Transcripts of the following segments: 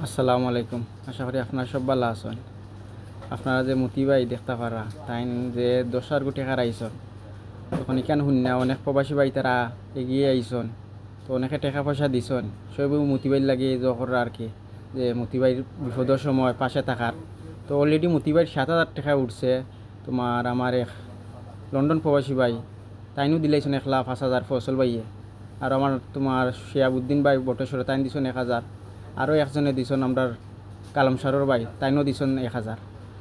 আসসালামু আলাইকুম। আশা করি আপনারা সব ভালো আছেন। আপনারা যে মতিবাই দেখতে পারা তাই যে 10,000 টাকা আইসন, তখন এখান শুননা অনেক প্রবাসী ভাই তারা এগিয়ে আইসন, তো অনেকে টাকা পয়সা দিছন, সব মতিবাইর লাগে যে করার আর কি, যে মতিবাইর বিপদের সময় পাশে থাকার। তো অলরেডি মতিবাইর 7,000 টাকা উঠছে। তোমার আমার এক লন্ডন প্রবাসী ভাই তাইনও দিলাইছেন 1,05,000 ফসল ভাইয়ে। আর আমার তোমার শিয়াবুদ্দিন ভাই বটেশ্বরে তাইন দিছেন 1,000। আরও একজনে দিছন আমরা কালাম সারর ভাই তাইনও দিছন 1,000।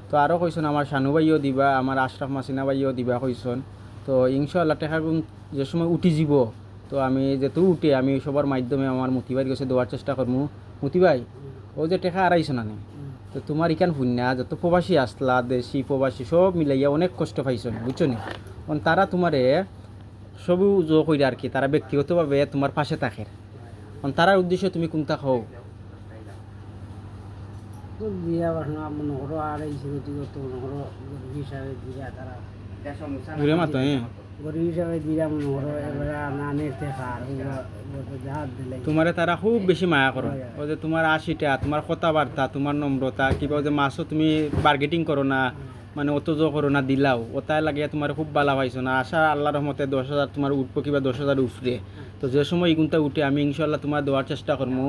তো আরও কইসন আমার শানু ভাইও দিবা, আমার আশরাফ মাসিনা ভাইও দিবা কইসন। তো ইনশাআল্লাহ টাকাগুন যে সময় উঠি যাব, তো আমি যেহেতু উঠে আমি সবার মাধ্যমে আমার মতিবাই গেছে দেওয়ার চেষ্টা করবো। মতিবাই ও যে টাকা আড়াইশো না, তো তোমার ইকান ভুন্যা যত প্রবাসী আসলা, দেশি প্রবাসী সব মিলাইয়া অনেক কষ্ট পাইছন বুঝছো নি। কারণ তারা তোমারে সবই জো কইরা আর কি, তারা ব্যক্তিগতভাবে তোমার পাশে থাকে। কারণ তারার উদ্দেশ্য তুমি কোনটা খাও তো দিয়া বাসনা মনে করো আর এই ব্যক্তিগত মনে করো গরিব হিসাবে দিয়া তারা ঘুরে মাতো গরিব হিসাবে দিয়া মনে করো এবারে নানের দেখা আর যা দিলে তোমারে তারা খুব বেশি মায়া করো। ও যে তোমার আশিটা, তোমার কথাবার্তা, তোমার নম্রতা, কিবা যে মাছও তুমি বার্গেটিং করো না, মানে অত জো করো না দিলাও ওটাই লাগিয়া তোমার খুব ভালো পাইছো না। আশা আল্লাহ রহমতে 10,000 তোমার উঠবো, কিবা 10,000 উঠরে। তো যে সময় এগুনটা উঠে আমি ইনশাল্লাহ তোমার দেওয়ার চেষ্টা করবো।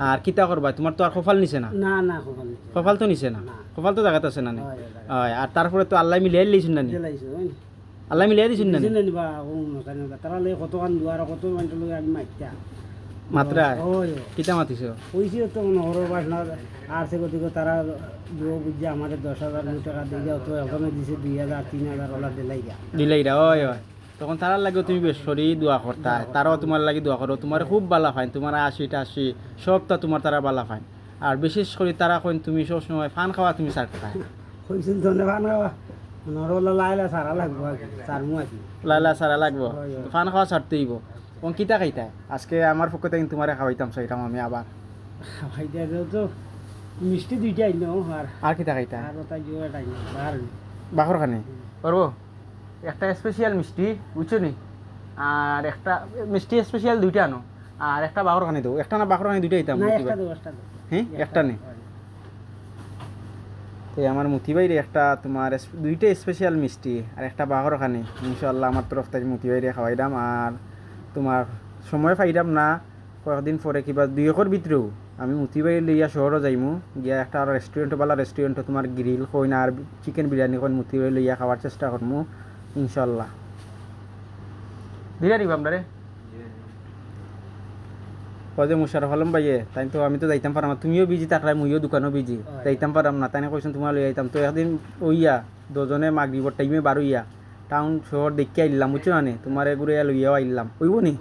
আর কিতা করবা, তোমার তো আর কপাল নিছে না, না না খবর কপাল তো নিছে না, না। কপাল তো জায়গাতে আছে না নি? হয় হয়। আর তারপরে তো আল্লাহ মিলিয়ে দিয়েছেন না নি? দিলাইছো আল্লাহ মিলিয়ে দিয়েছেন না নি? দিছেন নিবা তারা লই কতখান দুয়ার কত মানুষ লই আমি মাইতা মাত্রা ওই কিতা মাতিছ? কইছি তো মনে করো বাসনা আর সে গতিকে তারা দুয়ো বুঝছে আমাদের 10,000 টাকা দিয়ে যাও তো এখন দিছে 2,000 3,000 ওলা দিলাই গা দিলাইরা ওই ওই, তখন তারার লাগে তুমি বেশরি দোয়া করতা, তারাও তোমার লাগে দোয়া করো, তোমার খুব ভালো ফাইন, তোমার 80-80 সবটা তোমার তারা ভালো ফাইন। আর বিশেষ করে তারা কইন তুমি সবসময় ফান খাওয়া তুমি ছাড়তা, কইছেন তো নেবা না নরলা লাইলা সারা লাগবো আর কি সারমু আর কি লাইলা সারা লাগবো, হয়, হয়। তো ফান খাওয়া ছাড়তেইব। এবং কিতা খাইতা আজকে আমার পক্ষে থেকে তোমার খাওয়াইতাম চাইতাম আমি আবার। ভাইটা তো মিষ্টি দুইটা আইন আর কিতা খাইতা? আর ওটা জোড়া আইন আর বাখর খানে করবো একটা স্পেশাল মিষ্টি বুঝছো নি, আর একটা মিষ্টি স্পেশাল দুইটা আনো, আর একটা বাখর খানে দেবো, একটা না বাখর খানে দুইটা দিতাম। না একটা দো হ্যাঁ একটা নেই, তো আমার মতিবাইরে একটা তোমার দুইটা স্পেশাল মিষ্টি আর একটা বাঘর খানি ইনশাল্লাহ আমার তরফ থেকে মতিবাইরে খাওয়াইলাম। আর তোমার সময় পাইলাম না, কয়েকদিন পরে কিবা 2 ভিতরেও আমি মতিবাইরে লইয়া শহরও যাইমু, গিয়া একটা রেস্টুরেন্ট বালা রেস্টুরেন্টে তোমার গ্রিল কইন আর চিকেন বিরিয়ানি কইন মতিবাইরে লইয়া খাওয়ার চেষ্টা করবো ইনশাল্লাহ। দিলা নিব আপনারে যে মুশারফ আলম ভাইয়ে তাই তো আমি তো যাইতাম পারাম, তুমিও বিজি থাকলে মুইও দোকানও বিজি, যাইতাম পারাম না। তাই কইছেন তোমার লই আইতাম, তো একদিন ওইয়া দুজনে মাগরিবর টাইমে বারো ইয়া টাউন শহর দেখে আইলাম বুঝছো না, তোমার ঘুরে লইয়াও আইলাম ওইব নি।